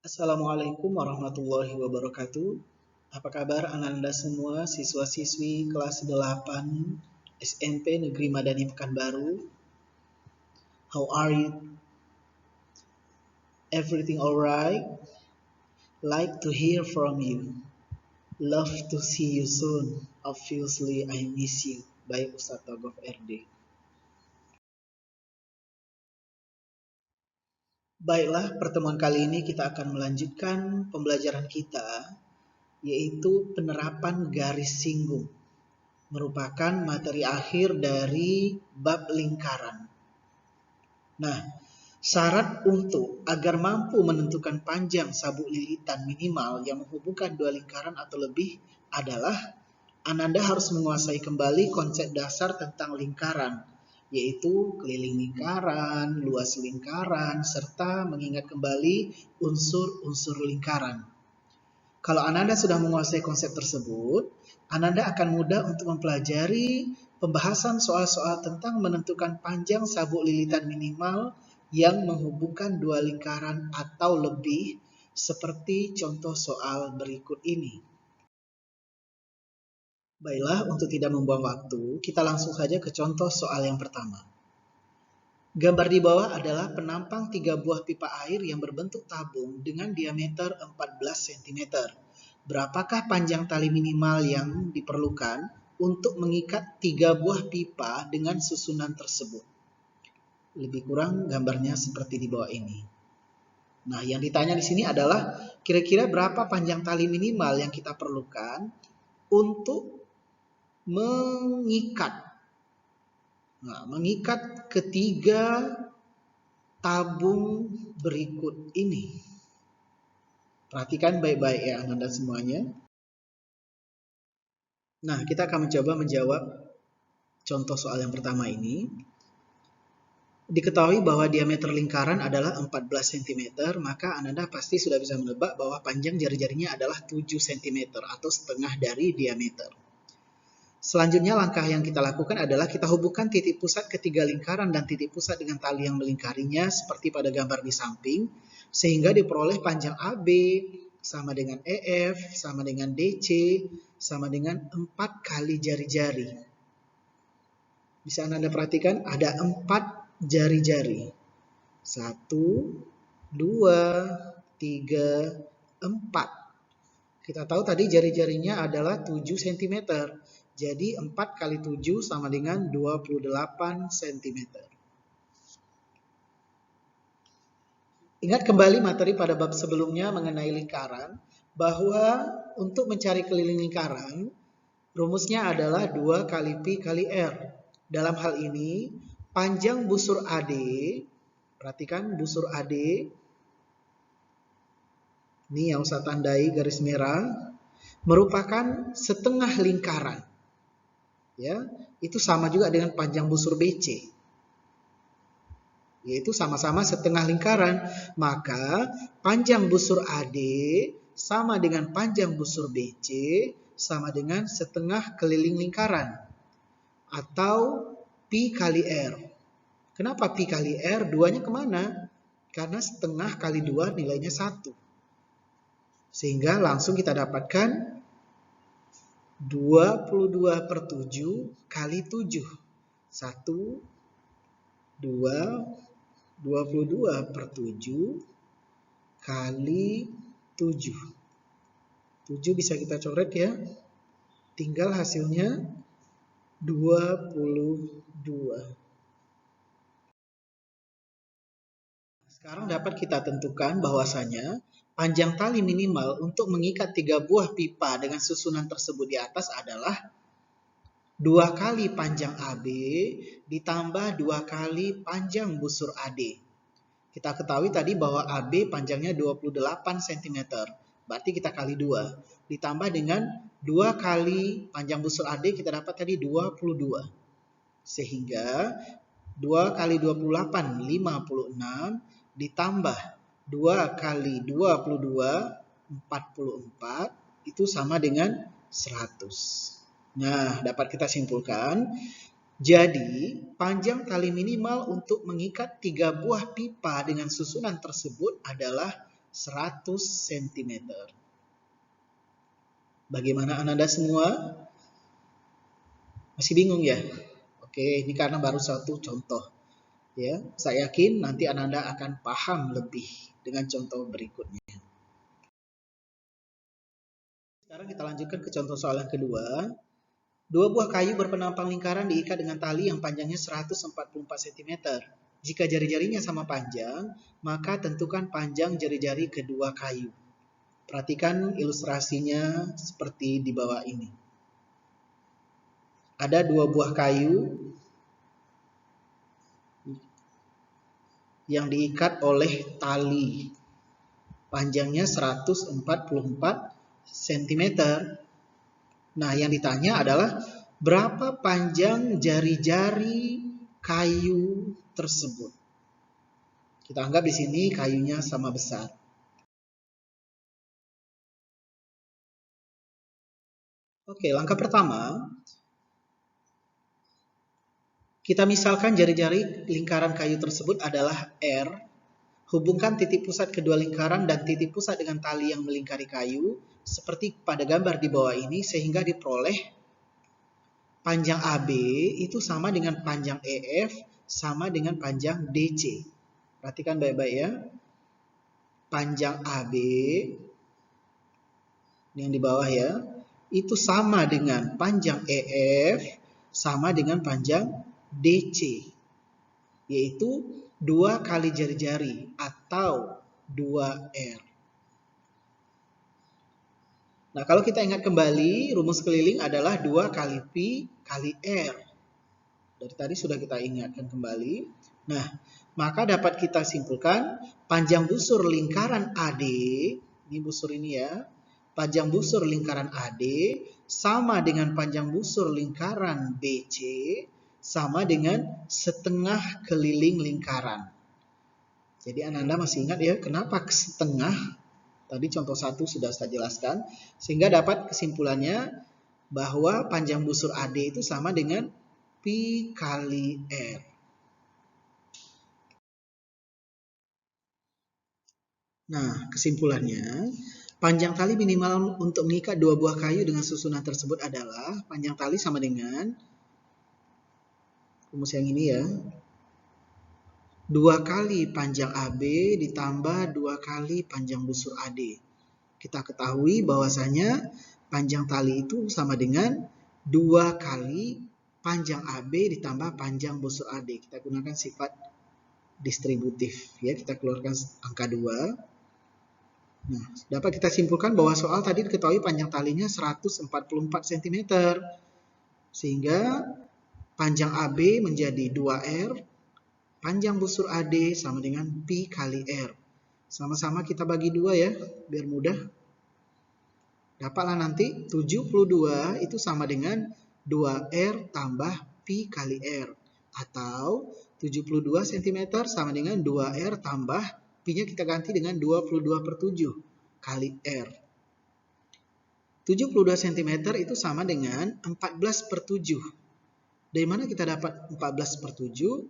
Assalamualaikum warahmatullahi wabarakatuh. Apa kabar anak-anak semua siswa-siswi kelas 8 SMP Negeri Madani Pekanbaru? How are you? Everything alright? Like to hear from you. Love to see you soon. Obviously I miss you. By Ustadz Togof RD. Baiklah, pertemuan kali ini kita akan melanjutkan pembelajaran kita, yaitu penerapan garis singgung. Merupakan materi akhir dari bab lingkaran. Nah, syarat untuk agar mampu menentukan panjang sabuk lilitan minimal yang menghubungkan dua lingkaran atau lebih adalah Ananda harus menguasai kembali konsep dasar tentang lingkaran, yaitu keliling lingkaran, luas lingkaran, serta mengingat kembali unsur-unsur lingkaran. Kalau Ananda sudah menguasai konsep tersebut, Ananda akan mudah untuk mempelajari pembahasan soal-soal tentang menentukan panjang sabuk lilitan minimal yang menghubungkan dua lingkaran atau lebih, seperti contoh soal berikut ini. Baiklah, untuk tidak membuang waktu, kita langsung saja ke contoh soal yang pertama. Gambar di bawah adalah penampang 3 buah pipa air yang berbentuk tabung dengan diameter 14 cm. Berapakah panjang tali minimal yang diperlukan untuk mengikat 3 buah pipa dengan susunan tersebut? Lebih kurang gambarnya seperti di bawah ini. Nah, yang ditanya di sini adalah kira-kira berapa panjang tali minimal yang kita perlukan untuk mengikat ketiga tabung berikut ini. Perhatikan baik-baik ya Anda semuanya. Nah, kita akan mencoba menjawab contoh soal yang pertama ini. Diketahui bahwa diameter lingkaran adalah 14 cm, maka Anda pasti sudah bisa menebak bahwa panjang jari-jarinya adalah 7 cm atau setengah dari diameter. Selanjutnya langkah yang kita lakukan adalah kita hubungkan titik pusat ketiga lingkaran dan titik pusat dengan tali yang melingkarinya seperti pada gambar di samping, sehingga diperoleh panjang AB sama dengan EF sama dengan DC sama dengan 4 kali jari-jari. Bisa Anda perhatikan ada 4 jari-jari. 1, 2, 3, 4. Kita tahu tadi jari-jarinya adalah 7 cm. Jadi 4 kali 7 sama dengan 28 cm. Ingat kembali materi pada bab sebelumnya mengenai lingkaran, bahwa untuk mencari keliling lingkaran, rumusnya adalah 2 kali Pi kali R. Dalam hal ini, panjang busur AD, perhatikan busur AD, ini yang saya tandai garis merah, merupakan setengah lingkaran. Ya, itu sama juga dengan panjang busur BC. Yaitu sama-sama setengah lingkaran. Maka panjang busur AD sama dengan panjang busur BC sama dengan setengah keliling lingkaran. Atau Pi kali R. Kenapa Pi kali R? Duanya kemana? Karena setengah kali 2 nilainya 1. Sehingga langsung kita dapatkan 22/7 kali 7. 1, 2, 22/7 kali 7. 7 bisa kita coret ya. Tinggal hasilnya 22. Sekarang dapat kita tentukan bahwasanya panjang tali minimal untuk mengikat 3 buah pipa dengan susunan tersebut di atas adalah 2 kali panjang AB ditambah 2 kali panjang busur AD. Kita ketahui tadi bahwa AB panjangnya 28 cm. Berarti kita kali 2. Ditambah dengan 2 kali panjang busur AD kita dapat tadi 22. Sehingga 2 kali 28, 56. Ditambah 2 kali 22, 44. Itu sama dengan 100. Nah, dapat kita simpulkan. Jadi, panjang tali minimal untuk mengikat 3 buah pipa dengan susunan tersebut adalah 100 cm. Bagaimana Ananda semua? Masih bingung ya? Oke, ini karena baru satu contoh. Ya, saya yakin nanti Ananda akan paham lebih dengan contoh berikutnya. Sekarang kita lanjutkan ke contoh soal yang kedua. Dua buah kayu berpenampang lingkaran diikat dengan tali yang panjangnya 144 cm. Jika jari-jarinya sama panjang, maka tentukan panjang jari-jari kedua kayu. Perhatikan ilustrasinya seperti di bawah ini. Ada dua buah kayu yang diikat oleh tali. Panjangnya 144 cm. Nah, yang ditanya adalah berapa panjang jari-jari kayu tersebut. Kita anggap di sini kayunya sama besar. Oke, langkah pertama, kita misalkan jari-jari lingkaran kayu tersebut adalah R. Hubungkan titik pusat kedua lingkaran dan titik pusat dengan tali yang melingkari kayu, seperti pada gambar di bawah ini, sehingga diperoleh panjang AB itu sama dengan panjang EF, sama dengan panjang DC. Perhatikan baik-baik ya. Panjang AB, yang di bawah ya, itu sama dengan panjang EF, sama dengan panjang DC. Yaitu 2 kali jari-jari atau 2R. Nah, kalau kita ingat kembali, rumus keliling adalah 2 kali Pi kali R. Dari tadi sudah kita ingatkan kembali. Nah, maka dapat kita simpulkan panjang busur lingkaran AD, ini busur ini ya, panjang busur lingkaran AD sama dengan panjang busur lingkaran BC sama dengan setengah keliling lingkaran. Jadi Ananda masih ingat ya, kenapa setengah? Tadi contoh 1 sudah saya jelaskan. Sehingga dapat kesimpulannya bahwa panjang busur AD itu sama dengan Pi kali R. Nah, kesimpulannya, panjang tali minimal untuk mengikat dua buah kayu dengan susunan tersebut adalah panjang tali sama dengan rumus yang ini ya, 2 kali panjang AB ditambah 2 kali panjang busur AD. Kita ketahui bahwasanya panjang tali itu sama dengan 2 kali panjang AB ditambah panjang busur AD. Kita gunakan sifat distributif ya, kita keluarkan angka 2. Nah, dapat kita simpulkan bahwa soal tadi diketahui panjang talinya 144 cm. Sehingga panjang AB menjadi 2R, panjang busur AD sama dengan Pi kali R. Sama-sama kita bagi 2 ya, biar mudah. Dapatlah nanti 72 itu sama dengan 2R tambah Pi kali R. Atau 72 cm sama dengan 2R tambah Pi-nya kita ganti dengan 22/7 kali R. 72 cm itu sama dengan 14/7. Dari mana kita dapat 14/7?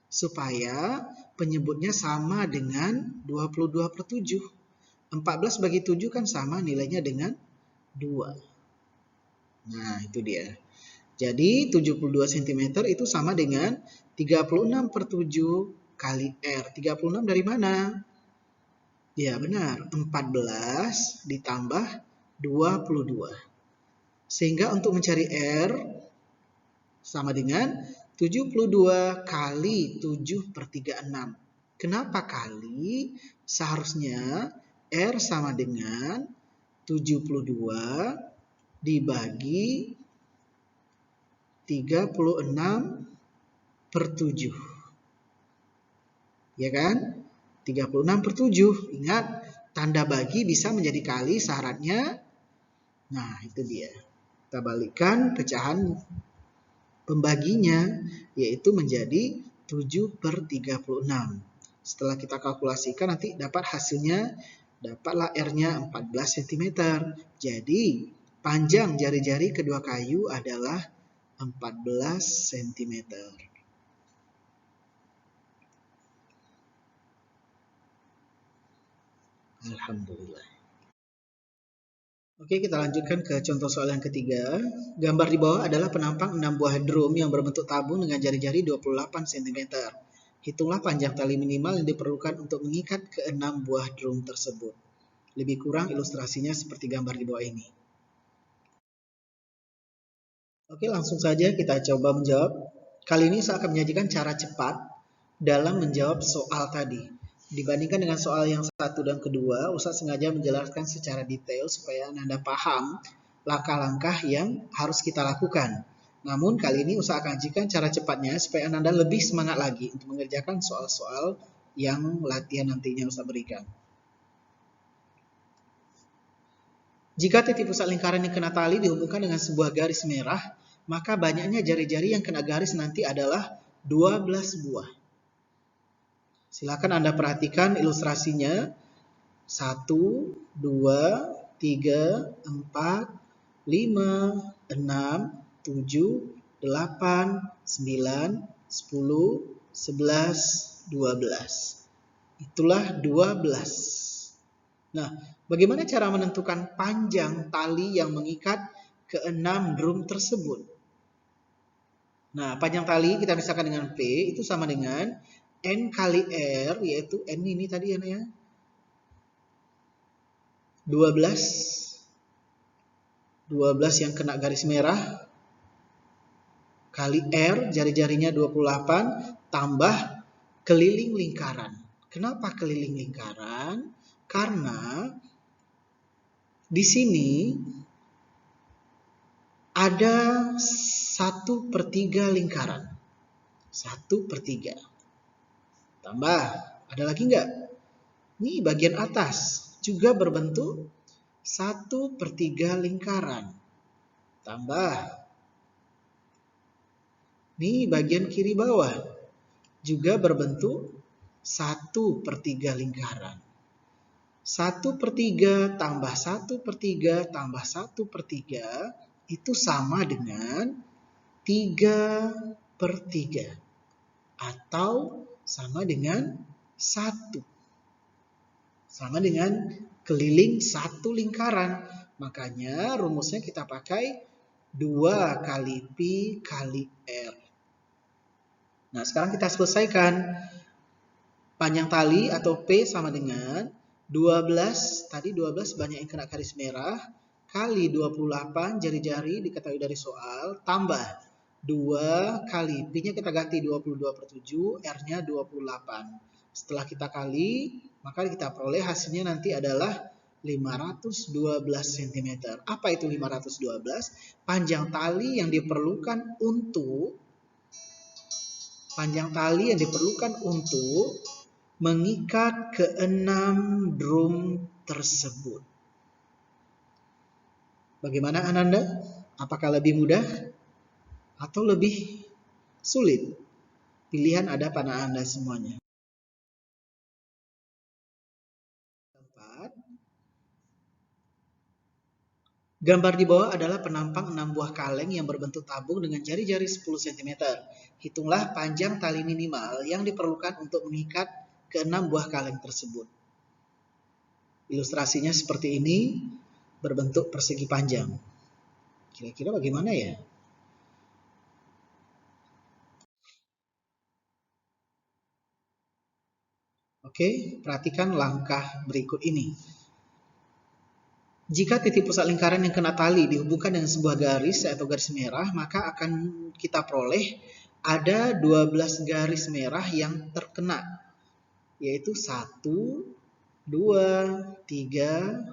Supaya penyebutnya sama dengan 22/7. 14 bagi 7 kan sama nilainya dengan 2. Nah, itu dia. Jadi 72 cm itu sama dengan 36/7 kali R. 36 dari mana? Ya benar, 14 ditambah 22. Sehingga untuk mencari R sama dengan 72 kali 7/36. Kenapa kali? Seharusnya R sama dengan 72 dibagi 36/7. Ya kan? 36/7. Ingat, tanda bagi bisa menjadi kali syaratnya. Nah, itu dia. Kita balikkan pecahan pembaginya, yaitu menjadi 7/36. Setelah kita kalkulasikan nanti dapat hasilnya, dapatlah R-nya 14 cm. Jadi, panjang jari-jari kedua kayu adalah 14 cm. Alhamdulillah. Oke, kita lanjutkan ke contoh soal yang ketiga. Gambar di bawah adalah penampang 6 buah drum yang berbentuk tabung dengan jari-jari 28 cm. Hitunglah panjang tali minimal yang diperlukan untuk mengikat ke 6 buah drum tersebut. Lebih kurang ilustrasinya seperti gambar di bawah ini. Oke, langsung saja kita coba menjawab. Kali ini saya akan menyajikan cara cepat dalam menjawab soal tadi. Dibandingkan dengan soal yang satu dan kedua, Ustaz sengaja menjelaskan secara detail supaya Anda paham langkah-langkah yang harus kita lakukan. Namun kali ini Ustaz akan sajikan cara cepatnya supaya Anda lebih semangat lagi untuk mengerjakan soal-soal yang latihan nantinya Ustaz berikan. Jika titik pusat lingkaran yang kena tali dihubungkan dengan sebuah garis merah, maka banyaknya jari-jari yang kena garis nanti adalah 12 buah. Silakan Anda perhatikan ilustrasinya. 1, 2, 3, 4, 5, 6, 7, 8, 9, 10, 11, 12. Itulah 12. Nah, bagaimana cara menentukan panjang tali yang mengikat ke 6 drum tersebut? Nah, panjang tali kita misalkan dengan P itu sama dengan N kali R, yaitu N ini tadi ya. 12 yang kena garis merah kali R, jari-jarinya 28, tambah keliling lingkaran. Kenapa keliling lingkaran? Karena di sini ada 1/3 lingkaran. 1/3. Tambah, ada lagi nggak? Ini bagian atas juga berbentuk 1/3 lingkaran. Tambah. Ini bagian kiri bawah juga berbentuk 1/3 lingkaran. 1/3 tambah 1/3 tambah 1/3 itu sama dengan 3/3 atau sama dengan 1. Sama dengan keliling 1 lingkaran. Makanya rumusnya kita pakai 2 kali Pi kali R. Nah, sekarang kita selesaikan. Panjang tali atau P sama dengan 12, tadi 12 banyak yang kena garis merah, kali 28 jari-jari diketahui dari soal, tambah 2 kali, P-nya kita ganti 22/7, R-nya 28. Setelah kita kali, maka kita peroleh hasilnya nanti adalah 512 cm. Apa itu 512? Panjang tali yang diperlukan untuk mengikat ke 6 drum tersebut. Bagaimana Ananda? Apakah lebih mudah atau lebih sulit? Pilihan ada pada Anda semuanya. Gambar di bawah adalah penampang 6 buah kaleng yang berbentuk tabung dengan jari-jari 10 cm. Hitunglah panjang tali minimal yang diperlukan untuk mengikat ke 6 buah kaleng tersebut. Ilustrasinya seperti ini, berbentuk persegi panjang. Kira-kira bagaimana ya? Oke, perhatikan langkah berikut ini. Jika titik pusat lingkaran yang kena tali dihubungkan dengan sebuah garis atau garis merah, maka akan kita peroleh ada 12 garis merah yang terkena, yaitu 1, 2, 3,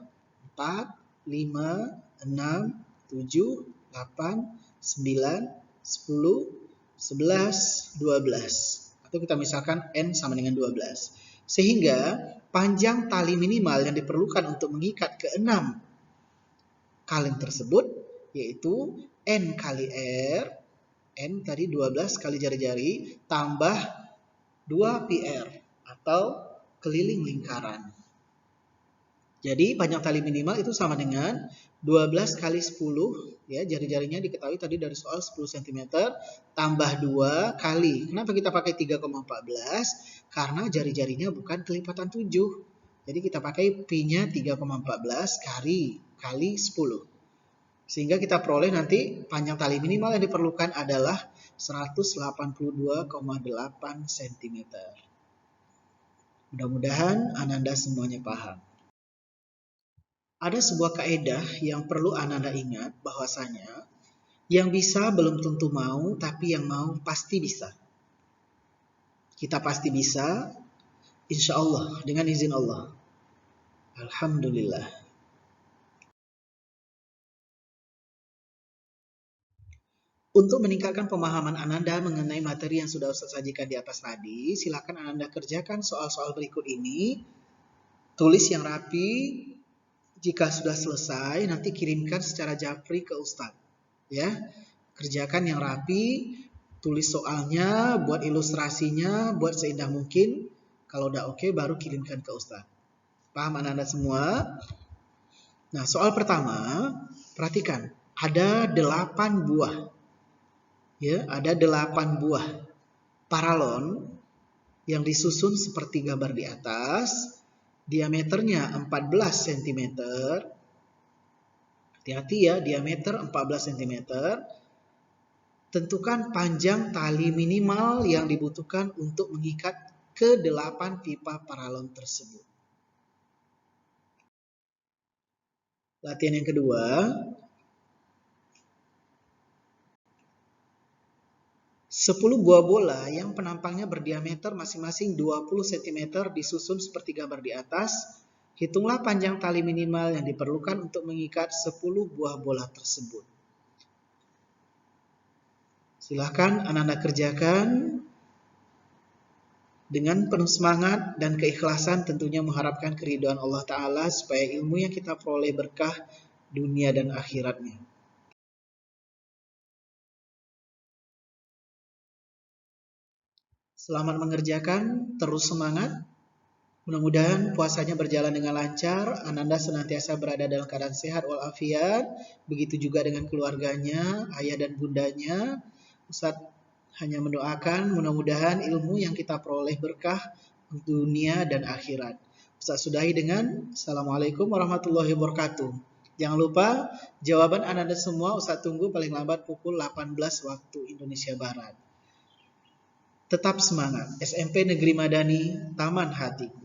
4, 5, 6, 7, 8, 9, 10, 11, 12. Atau kita misalkan N sama dengan 12. Sehingga panjang tali minimal yang diperlukan untuk mengikat ke 6 kaleng tersebut yaitu N kali R, N tadi 12 kali jari-jari, tambah 2 PR atau keliling lingkaran. Jadi panjang tali minimal itu sama dengan 12 kali 10, ya, jari-jarinya diketahui tadi dari soal 10 cm, tambah 2 kali. Kenapa kita pakai 3,14? Karena jari-jarinya bukan kelipatan 7. Jadi kita pakai Pi-nya 3,14 kali 10. Sehingga kita peroleh nanti panjang tali minimal yang diperlukan adalah 182,8 cm. Mudah-mudahan Ananda semuanya paham. Ada sebuah kaedah yang perlu Ananda ingat bahwasanya yang bisa belum tentu mau, tapi yang mau pasti bisa. Kita pasti bisa, insya Allah, dengan izin Allah. Alhamdulillah. Untuk meningkatkan pemahaman Ananda mengenai materi yang sudah Ustaz sajikan di atas tadi, silakan Ananda kerjakan soal-soal berikut ini. Tulis yang rapi. Jika sudah selesai, nanti kirimkan secara japri ke Ustaz. Ya, kerjakan yang rapi, tulis soalnya, buat ilustrasinya, buat seindah mungkin. Kalau udah oke, baru kirimkan ke Ustaz. Paham Ananda semua? Nah, soal pertama, perhatikan. Ada 8 buah. Ya, ada 8 buah paralon yang disusun seperti gambar di atas. Diameternya 14 cm. Hati-hati ya, diameter 14 cm. Tentukan panjang tali minimal yang dibutuhkan untuk mengikat ke 8 pipa paralon tersebut. Latihan yang kedua. 10 buah bola yang penampangnya berdiameter masing-masing 20 cm disusun seperti gambar di atas. Hitunglah panjang tali minimal yang diperlukan untuk mengikat 10 buah bola tersebut. Silahkan Ananda kerjakan dengan penuh semangat dan keikhlasan, tentunya mengharapkan keridhaan Allah Ta'ala supaya ilmu yang kita peroleh berkah dunia dan akhiratnya. Selamat mengerjakan, terus semangat. Mudah-mudahan puasanya berjalan dengan lancar, Ananda senantiasa berada dalam keadaan sehat walafiat, begitu juga dengan keluarganya, ayah dan bundanya. Ustaz hanya mendoakan mudah-mudahan ilmu yang kita peroleh berkah dunia dan akhirat. Ustaz sudahi dengan Assalamualaikum warahmatullahi wabarakatuh. Jangan lupa jawaban Ananda semua Ustaz tunggu paling lambat pukul 18 waktu Indonesia Barat. Tetap semangat. SMP Negeri Madani, Taman Hati.